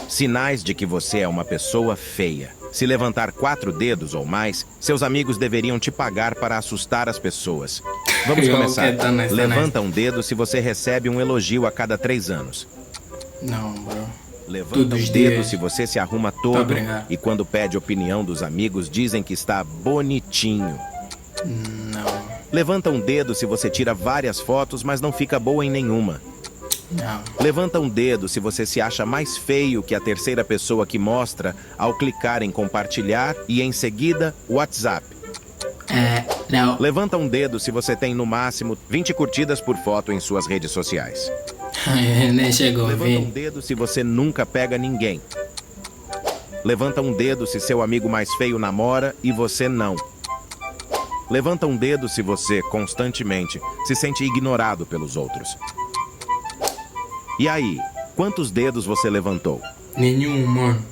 Sinais de que você é uma pessoa feia. Se levantar 4 dedos ou mais, seus amigos deveriam te pagar para assustar as pessoas. Vamos começar. Ok, tá nice, tá Levanta um dedo se você recebe um elogio a cada 3 anos. Não, bro. Levanta Todos um os dedo dias. se você se arruma todo brincar. e quando pede opinião dos amigos dizem que está bonitinho. Não, Levanta um dedo se você tira várias fotos, mas não fica boa em nenhuma. não. Levanta um dedo se você se acha mais feio que a terceira pessoa que mostra ao clicar em compartilhar e em seguida WhatsApp. Não. Levanta um dedo se você tem no máximo 20 curtidas por foto em suas redes sociais. Nem chegou a Levanta um ver. dedo se você nunca pega ninguém. Levanta um dedo se seu amigo mais feio namora e você não. Levanta um dedo se você, constantemente, se sente ignorado pelos outros. E aí, quantos dedos você levantou? Nenhum, mano.